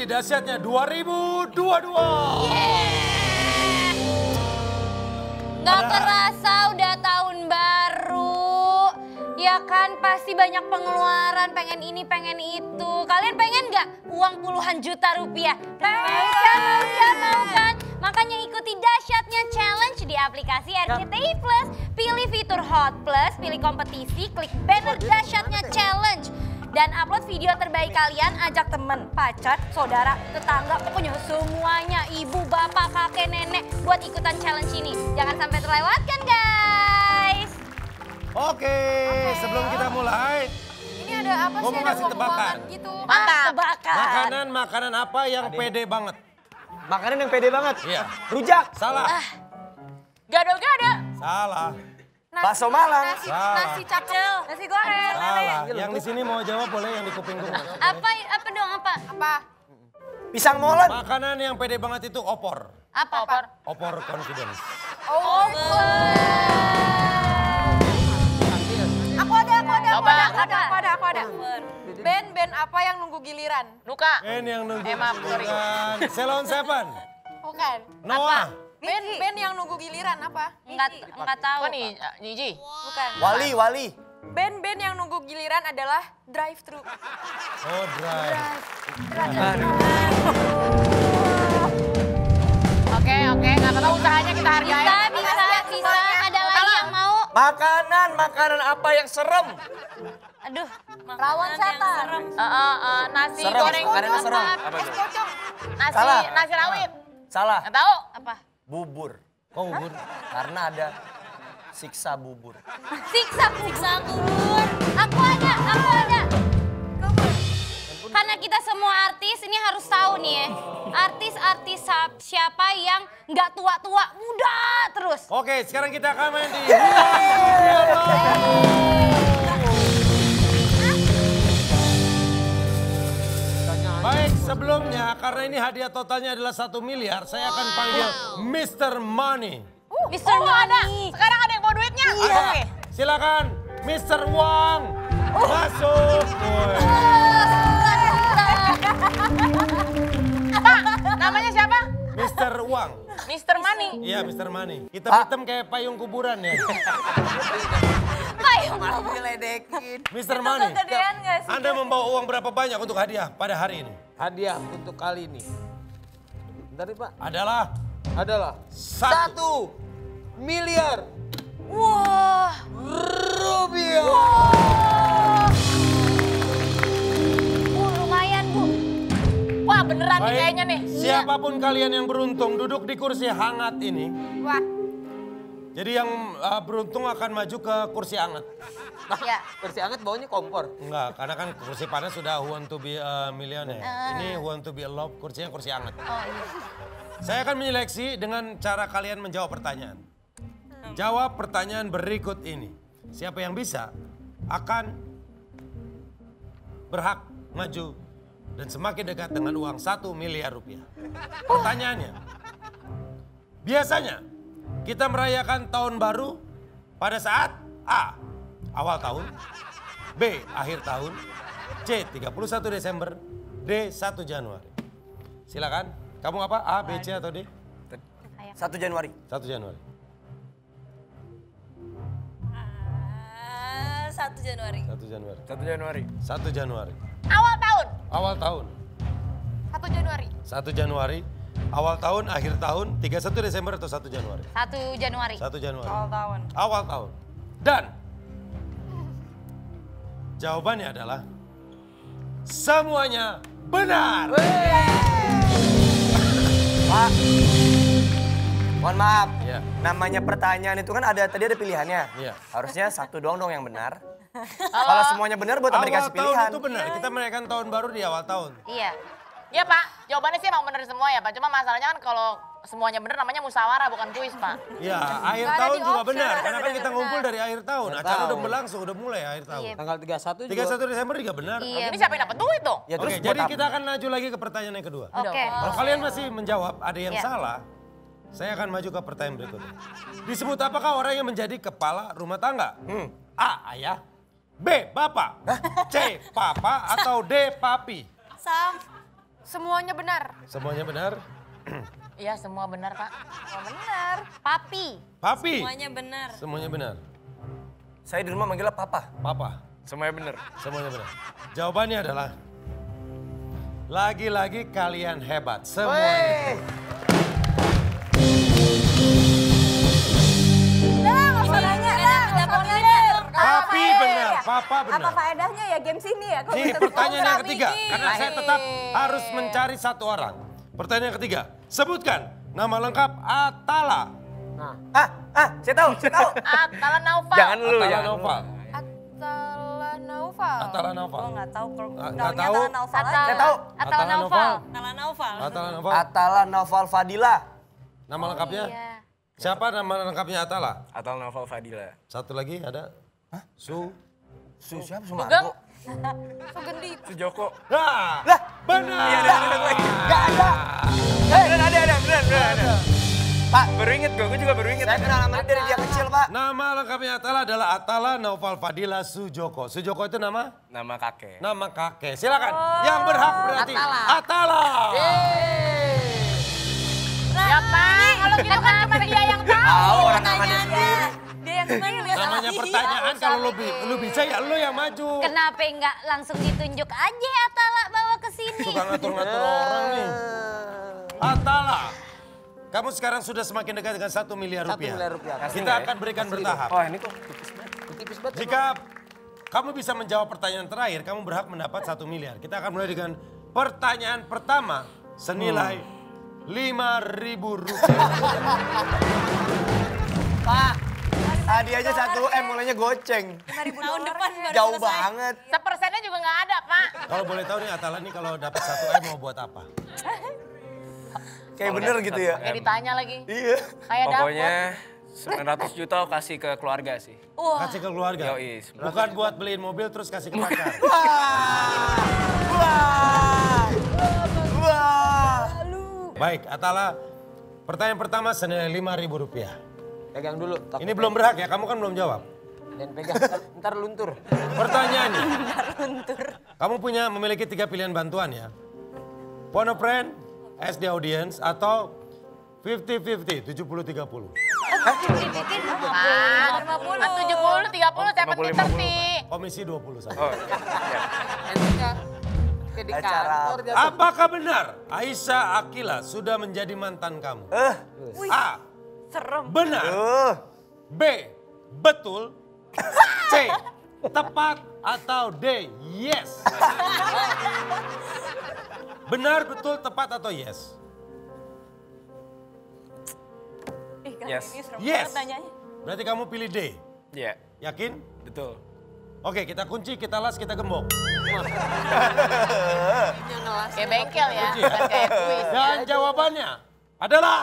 dahsyatnya 2022. Gak kerasa udah tahun baru. Ya kan pasti banyak pengeluaran, pengen ini, pengen itu. Kalian pengen gak uang puluhan juta rupiah? Pengen, mau kan? Makanya ikuti dahsyatnya challenge di aplikasi RCTI Plus. Pilih fitur Hot Plus, pilih kompetisi, klik banner dahsyatnya challenge. Dan upload video terbaik kalian, ajak temen, pacar, saudara, tetangga, pokoknya semuanya, ibu, bapak, kakek, nenek buat ikutan challenge ini. Jangan sampai terlewatkan guys. Oke, sebelum kita mulai, Ini ada apa gua sih? mau Ada kasih tebakan. uang-uangan gitu. Mantap. Tebakan. Makanan apa yang pede banget? Makanan yang pede banget. Iya. Rujak. Salah. Gado-gado. Salah. Bakso Malang. Nasi capcel. Nasi goreng. Salah. Yang di sini mau jawab boleh, yang di kuping gua. Apa dong apa? Apa? Pisang molen. Makanan yang pede banget itu opor. Apa? Opor confidence. Oh, Aku ada. Band apa yang nunggu giliran? Luka. Ben yang nunggu Maaf, sorry. giliran. Ceylon Seven. Bukan. Noah. Band yang nunggu giliran apa? Enggak tahu. Apa nih, Niji? Bukan. Wali. Band yang nunggu giliran adalah drive thru. Oh, drive. Oke, nggak apa-apa usahanya kita hargai. Bisa. Ada lagi yang mau? Makanan apa yang serem? Aduh, Rawon setan. Nasi Serem. goreng. Makanannya serem. Apa Es itu? pocong. Salah. Nasi rawit. Salah. Nggak tahu. apa? Bubur. Kok bubur? Karena ada siksa bubur. Siksa kubur. Aku ada. Karena kita semua artis, ini harus tahu nih ya. Artis-artis siapa yang nggak tua-tua, muda terus. Oke, sekarang kita akan main di Baik, sebelumnya karena ini hadiah totalnya adalah 1 miliar, saya akan panggil Mr. Money. Mr. Money. Sekarang ada yang bawa duitnya? Iya. Oke. Silakan, Mr. Wang. Masuk. Woi. Pak, namanya siapa? Mr. Wang. Mr. Money. Iya, Mr. Money. Hitam-hitam kayak payung kuburan ya. Payung. Mr. Money, Kegedean nggak sih? Anda membawa uang berapa banyak untuk hadiah pada hari ini? Hadiah untuk kali ini. Bentar nih Pak. Adalah 1 miliar Wah. rupiah. Lumayan Bu. Wah beneran nih Baik, kayaknya nih. siapapun kalian yang beruntung duduk di kursi hangat ini. Wah. Jadi yang beruntung akan maju ke kursi hangat. Ya. Kursi hangat bawahnya kompor. Enggak, karena kan kursi panas sudah who want to be a millionaire. Ini who want to be a love, kursinya kursi hangat. Oh iya. Saya akan menyeleksi dengan cara kalian menjawab pertanyaan. Jawab pertanyaan berikut ini. Siapa yang bisa akan berhak maju dan semakin dekat dengan uang 1 miliar rupiah. Pertanyaannya, biasanya kita merayakan tahun baru pada saat A. Awal tahun, B. Akhir tahun, C. 31 Desember, D. 1 Januari. Silakan, kamu apa? A, B, C atau D? 1 Januari. 1 Januari. 1 Januari. 1 Januari. 1 Januari. 1 Januari. Awal tahun. Awal tahun. 1 Januari. 1 Januari. Awal tahun, akhir tahun, 31 Desember atau 1 Januari? 1 Januari. 1 Januari. Awal tahun. Awal tahun. Dan jawabannya adalah semuanya benar. Pak. Mohon maaf. Iya. Namanya pertanyaan itu kan tadi ada pilihannya. Iya. Harusnya satu doang yang benar. Kalau semuanya benar buat apa Awal dikasih tahun pilihan? itu benar. Kita merayakan tahun baru di awal tahun. Iya. Iya Pak, jawabannya sih emang bener semua ya Pak. Cuma masalahnya kan kalau semuanya bener namanya musyawarah bukan kuis Pak. Ya, akhir Nggak ada tahun di juga option, benar. ada Karena kan kita benar. ngumpul dari akhir tahun. Akhir Acara udah tahun. berlangsung, udah mulai akhir tahun. Iya. Tanggal 31 juga. 31 Desember juga benar. Iya. Ini siapa yang dapat duit tuh? Ya terus Oke, buat jadi apa? kita akan maju lagi ke pertanyaan yang kedua. Oke. Kalau kalian masih menjawab ada yang Iya. salah, saya akan maju ke pertanyaan berikutnya. Disebut apakah orang yang menjadi kepala rumah tangga? A. Ayah. B. Bapak. C. Papa atau D. Papi? Semuanya benar. Semuanya benar? Iya semua benar Pak. Semua benar. Papi. Papi? Semuanya benar. Semuanya benar. Saya di rumah manggilnya papa. Papa? Semuanya bener. Semuanya benar. Jawabannya adalah lagi-lagi kalian hebat. Semuanya. Papi benar, papa benar. Apa faedahnya ya games ini ya? Kok Nih bisa pertanyaan yang bisa ketiga, Miki? karena saya tetap harus mencari satu orang. Pertanyaan yang ketiga, sebutkan nama lengkap Atala. Saya tahu. Atala Naufal. Jangan lu, Atala jangan lu. Naufal. Atala Naufal. Atala Naufal. Gue nggak tahu. Nggak tahu. Atala Naufal aja. Saya tahu. Atala Naufal. Atala Naufal. Atala Naufal Fadila. Nama lengkapnya? Iya. Siapa nama lengkapnya Atala? Atala Naufal Fadila. Satu lagi ada? Siapa Sugeng. Sumargo? Sugendi. Sujoko. Nah, Lah, benar. iya ada. Gak ada. Beneran ada. Pak, baru inget gue juga baru inget. Saya kenal namanya dari dia kecil, Pak. Nama lengkapnya Atala adalah Atala Naufal Fadila Sujoko. Sujoko itu nama? Nama kakek. Nama kakek. Silakan. Yang berhak berarti Atala. Ya Pak, kalau gitu kan cuma dia yang tahu. Orang namanya sendiri. Dia yang kemarin lihat. Namanya pertanyaan kalau lu bisa ya lu yang maju. Kenapa nggak langsung ditunjuk aja Atala bawa ke sini? Suka ngatur-ngatur orang nih. Atala, kamu sekarang sudah semakin dekat dengan 1 miliar rupiah. 1 miliar rupiah. Kita akan berikan bertahap. Oh, ini kok tipis banget. Tipis banget. Jika kamu bisa menjawab pertanyaan terakhir, kamu berhak mendapat 1 miliar. Kita akan mulai dengan pertanyaan pertama senilai 5.000 rupiah. Pak, tadi aja 1M mulainya goceng. Tahun depan baru Jauh selesai. banget. Sepersennya juga nggak ada Pak. Kalau boleh tahu nih Atala nih kalau dapat 1M mau buat apa? Kayak bener gitu ya. Kayak ditanya lagi. Iya. Kayak Pokoknya dapet. 900 juta kasih ke keluarga sih. Kasih ke keluarga. Yoi, Bukan buat beliin mobil terus kasih ke pacar. Baik, Atala. Pertanyaan pertama senilai 5.000 rupiah. Pegang dulu. Ini belum berhak ya, kamu kan belum jawab. Dan pegang, ntar luntur. Pertanyaannya, kamu memiliki 3 pilihan bantuan ya. Phone a friend, SD audience, atau 50-50, 70-30. Pak, 70, 30, 70, 30. Komisi 20 saja. Oh, Nantinya kayak di kantor jatuh. Apakah benar Aisyah Akila sudah menjadi mantan kamu? A. Benar. B. Betul. C. Tepat. Atau D. Yes. Benar, betul, tepat, atau yes? yes. Yes. Berarti kamu pilih D. Iya, Yakin? betul. Oke, kita kunci, kita las, kita gembok. Kayak bengkel ya, bukan kayak kuis. Dan jawabannya adalah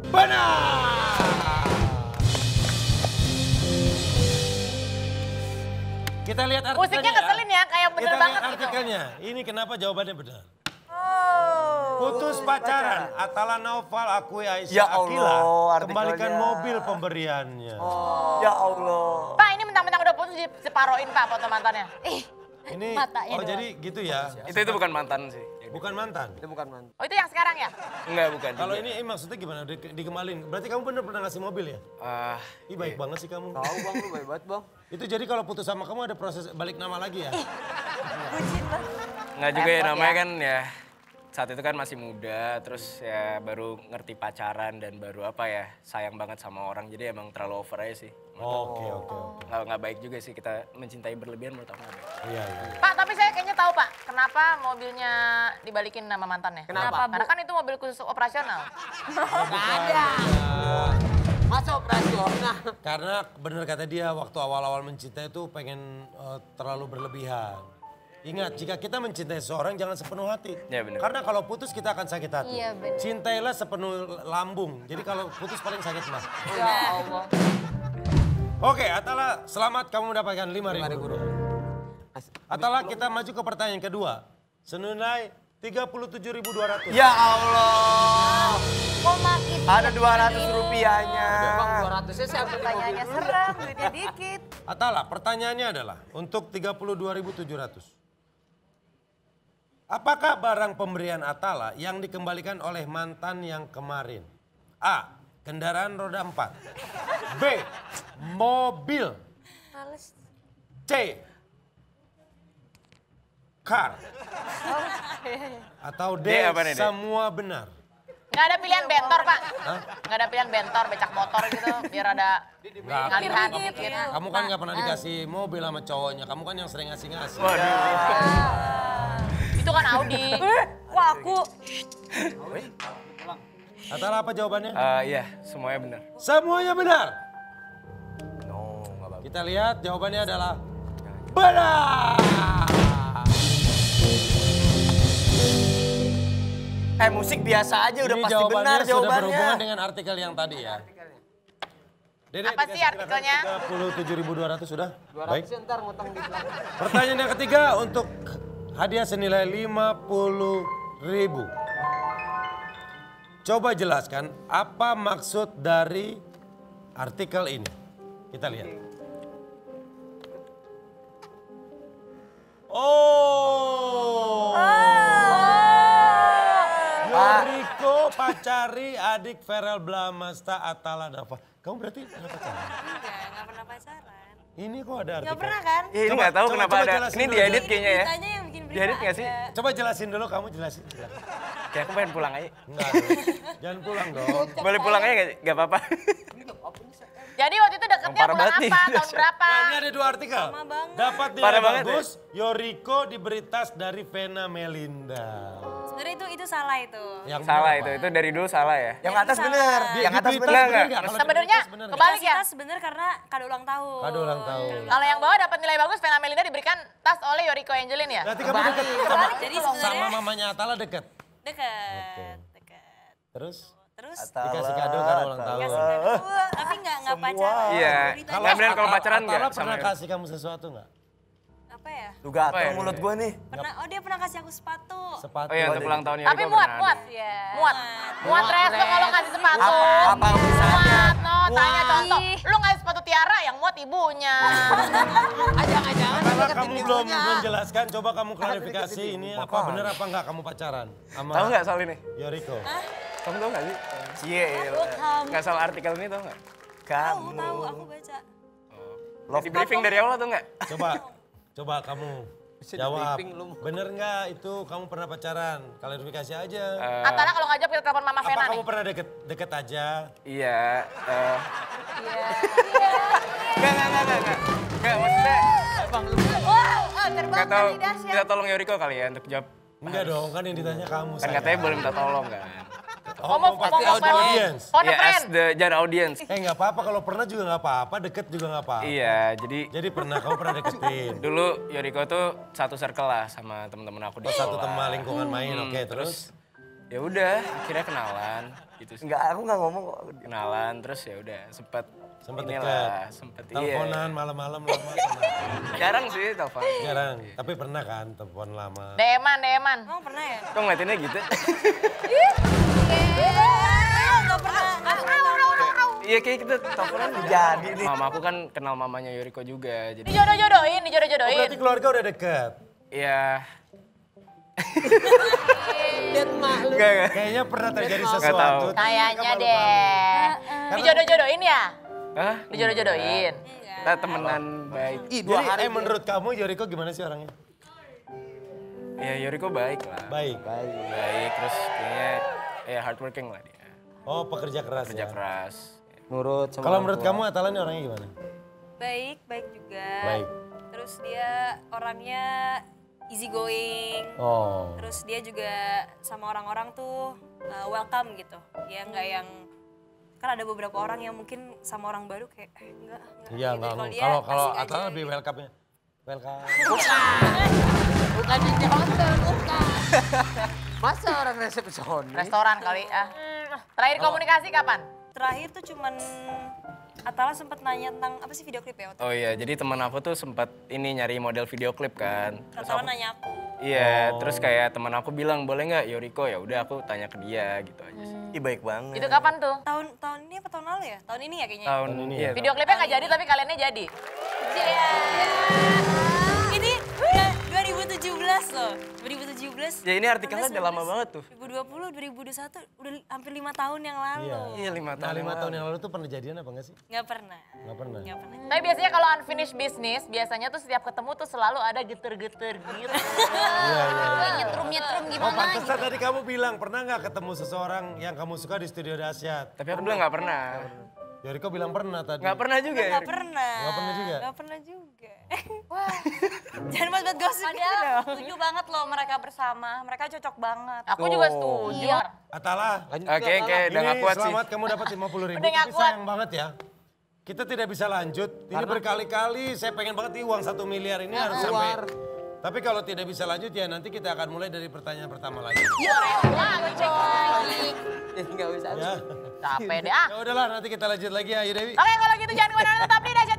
benar. Kita lihat artikelnya. Musiknya ngeselin ya, kayak bener Kita lihat banget gitu. artikelnya. Ini kenapa jawabannya benar. Putus pacaran, Atala Naufal akui Aisyah Ya Allah, Akila artikelnya. kembalikan mobil pemberiannya. Ya Allah. Pak ini mentang-mentang udah putus diseparoin Pak foto mantannya. Ini matanya oh doang. jadi gitu ya. Itu bukan mantan sih. Bukan mantan. Itu bukan mantan. Oh itu yang sekarang ya? Enggak, bukan. Kalau juga. ini maksudnya gimana? Dikembalin. Berarti kamu bener pernah ngasih mobil ya? Ih baik banget sih kamu. Tahu bang, lu baik banget bang. Itu jadi kalau putus sama kamu ada proses balik nama lagi ya? Enggak juga ya, Repot namanya ya. kan ya saat itu kan masih muda, terus ya baru ngerti pacaran dan baru apa ya, sayang banget sama orang. Jadi emang terlalu over aja sih. Oke. Nggak baik juga sih kita mencintai berlebihan menurut aku nggak baik. Iya. Pak tapi saya kayaknya tahu Pak, kenapa mobilnya dibalikin nama mantannya? Kenapa, Karena kan itu mobil khusus operasional. Masa operasional? Karena bener kata dia waktu awal-awal mencintai itu pengen terlalu berlebihan. Ingat, jika kita mencintai seseorang jangan sepenuh hati. Ya, benar. Karena kalau putus kita akan sakit hati. Iya, benar. Cintailah sepenuh lambung. Jadi kalau putus paling sakit mah. Ya Allah. Oke, Atala, selamat kamu mendapatkan 5.000 rupiah. Atala, kita maju ke pertanyaan kedua. Senilai 37.200. Ya Allah. Kok makin Ada 200 rupiahnya. Bang 200-nya saya ambil di mobil Pertanyaannya dulu. serem, duitnya dikit. Atala, pertanyaannya adalah untuk 32.700. Apakah barang pemberian Atala yang dikembalikan oleh mantan yang kemarin? A. Kendaraan roda 4. B. Mobil. C. Car. Atau D. apa nih, D? Semua benar. Nggak ada pilihan bentor, Pak. Nggak ada pilihan bentor, becak motor gitu. Biar ada ngalihan dikit. Kamu kan nggak pernah dikasih mobil sama cowoknya. Kamu kan yang sering ngasih-ngasih. Itu kan Audi. Wah aku. Atala apa jawabannya? Iya, semuanya benar. Semuanya benar. No, nggak bagus. Kita lihat jawabannya adalah benar. Musik biasa aja udah Ini pasti jawabannya benar sudah jawabannya. berhubungan dengan artikel yang tadi ya. Dede, Apa sih artikelnya? 37.200 sudah? Baik. Pertanyaan yang ketiga untuk hadiah senilai 50.000. Coba jelaskan apa maksud dari artikel ini. Kita lihat. Oh. Yoriko pacari adik Verel Blamasta Atala Dava. Kamu berarti pernah pacaran? Enggak pernah pacaran. Ini kok ada artikel? Gak pernah kan? Ini nggak tahu kenapa coba ada. jelasin Ini dulu. diedit kayaknya ya. Ditanya yang bikin berita. Diedit nggak sih? Coba jelasin dulu, kamu jelasin. Kayak aku pengen pulang aja. Enggak dong. Jangan pulang dong. Boleh pulang aja nggak apa-apa. Jadi waktu itu deketnya Parah bulan banget nih. apa? Tahun berapa? Nah, ini ada dua artikel. banget. Dapat Parah nilai banget bagus, Yoriko diberi tas dari Vena Melinda. Sebenarnya itu salah itu. Yang Salah benar, itu dari dulu salah ya. Yang atas Salah. bener. Pak. Yang atas Diberi tas bener. bener nggak? Kalau Sebenarnya diberi tas bener nggak? kebalik ya. Kita sebenarnya karena kado ulang tahun. Kado ulang tahun. Kalau yang bawah dapat nilai bagus, Vena Melinda diberikan tas oleh Yoriko Angelin ya? Berarti kamu deket sama, Jadi sama sebenarnya mamanya Atala deket. deket. Terus Terus dikasih kado ulang tahun. tapi nggak pacaran. Iya. Beritanya Kemudian kalau pacaran Atala nggak pernah sama kasih kamu sesuatu nggak? apa ya? Lu gatel Apa ya, mulut Dede? gue nih. Pernah, oh dia pernah kasih aku sepatu. Sepatu. Oh iya, untuk ulang tahun Tapi Yoriko muat, pernah muat. ada. Iya. Muat Resto kalau kasih sepatu. Apa urusannya? Muat, no, tanya contoh. Lu ngasih sepatu Tiara, yang muat ibunya. Atala kamu belum menjelaskan, coba kamu klarifikasi ini apa bener apa enggak kamu pacaran sama Tahu nggak soal ini? Yoriko? Kamu tahu nggak sih? Cie. Nggak soal artikel ini tahu nggak? Tahu aku baca. Di briefing dari awal tuh nggak? Coba kamu jawab. Bener nggak itu kamu pernah pacaran? Klarifikasi aja. Atala kalau nggak jawab kita telepon Mama Apa Vena kamu nih. pernah deket aja? Iya. Nggak, maksudnya nggak tahu. Kita tolong Yoriko kali ya untuk jawab. Enggak dong, kan yang ditanya kamu. Kan katanya boleh minta tolong kan. Oh, pasti audience. Phone a Ya, as friend. the jar audience. Nggak apa-apa kalau pernah juga nggak apa-apa, deket juga nggak apa-apa. Iya, jadi Jadi kamu pernah deketin. dulu Yoriko tuh satu circle lah sama temen-temen aku di Oh, satu sekolah. teman lingkungan main, oke terus? Ya udah, akhirnya kenalan gitu sih. Enggak, aku nggak ngomong kok. Kenalan terus ya udah sempet Sempet deket. sempet Teleponan malam-malam lama pernah? Jarang sih telepon. Jarang, tapi pernah kan telepon lama. DM-an, DM-an. Emang pernah ya? Kok ngeliatinnya gitu? Nggak pernah. Iya kayak gitu teleponan Jadi nih. Mama aku kan kenal mamanya Yoriko juga, jadi Dijodoh-jodohin, Oh, dijodoh-jodohin. berarti keluarga udah deket. ya. Enggak. Kayaknya pernah terjadi tahu. sesuatu. Kayaknya deh. Dijodoh-jodohin ya? Hah? Dijodoh-jodohin. Kita temenan baik. Jadi menurut kamu Yoriko gimana sih orangnya? Ya Yoriko baik lah. Baik. Baik, terus kayaknya ya hardworking lah dia. Oh, pekerja keras Kerja ya. keras. Nurut sama Kalau orang menurut tua. kamu Atala ini orangnya gimana? Baik juga. Baik. Terus dia orangnya easy going. Oh. Terus dia juga sama orang-orang tuh welcome gitu. Dia nggak yang kan ada beberapa orang yang mungkin sama orang baru kayak enggak. Iya, gitu. enggak. dia Kalau asik Atala aja lebih gitu. welcome-nya. Welcome. Bukan di hotel, bukan. Masa orang resepsionis? Restoran kali ah. Terakhir komunikasi kapan? Terakhir tuh cuman Atala sempat nanya tentang apa sih video klip ya? Oh iya, jadi teman aku tuh sempat ini nyari model video klip kan. Atala nanya aku. Iya, terus kayak teman aku bilang boleh nggak Yoriko, ya udah aku tanya ke dia gitu aja sih. Ih baik banget. Itu kapan tuh? Tahun ini apa tahun lalu ya? Tahun ini ya kayaknya. Tahun ini ya. Video klipnya nggak jadi tapi kaliannya jadi. Ini udah 2017 loh. 2017. Ya ini artikelnya udah lama banget tuh. 2020, 2021 udah hampir 5 tahun yang lalu. Iya 5 Nah tahun. 5 tahun yang lalu tuh pernah jadian apa enggak sih? Nggak pernah. Nggak pernah. Nggak pernah. Tapi biasanya kalau unfinished business, biasanya tuh setiap ketemu tuh selalu ada geter-geter gitu. Nyetrum-nyetrum Oh gimana pantesan gitu. tadi kamu bilang pernah nggak ketemu seseorang yang kamu suka di studio dahsyat? Tapi aku bilang nggak pernah. Yoriko bilang pernah tadi. Nggak pernah juga ya? Nggak pernah. Nggak pernah juga? Nggak pernah juga. Jangan buat gosip gitu Padahal dong. setuju banget loh mereka bersama. Mereka cocok banget. Aku juga setuju. Iya. Atala. Oke, udah nggak Ini kuat sih. selamat kamu dapat 50.000. Udah nggak Tapi kuat. sayang banget ya. Kita tidak bisa lanjut. Ini berkali-kali saya pengen banget nih uang 1 miliar ini harus sampai. Tapi kalau tidak bisa lanjut ya nanti kita akan mulai dari pertanyaan pertama lagi. Nggak usah. Ya. Capek deh ah. Ya udahlah nanti kita lanjut lagi ya Ayu Dewi. Oke kalau gitu jangan kemana-mana tetap di Dahsyat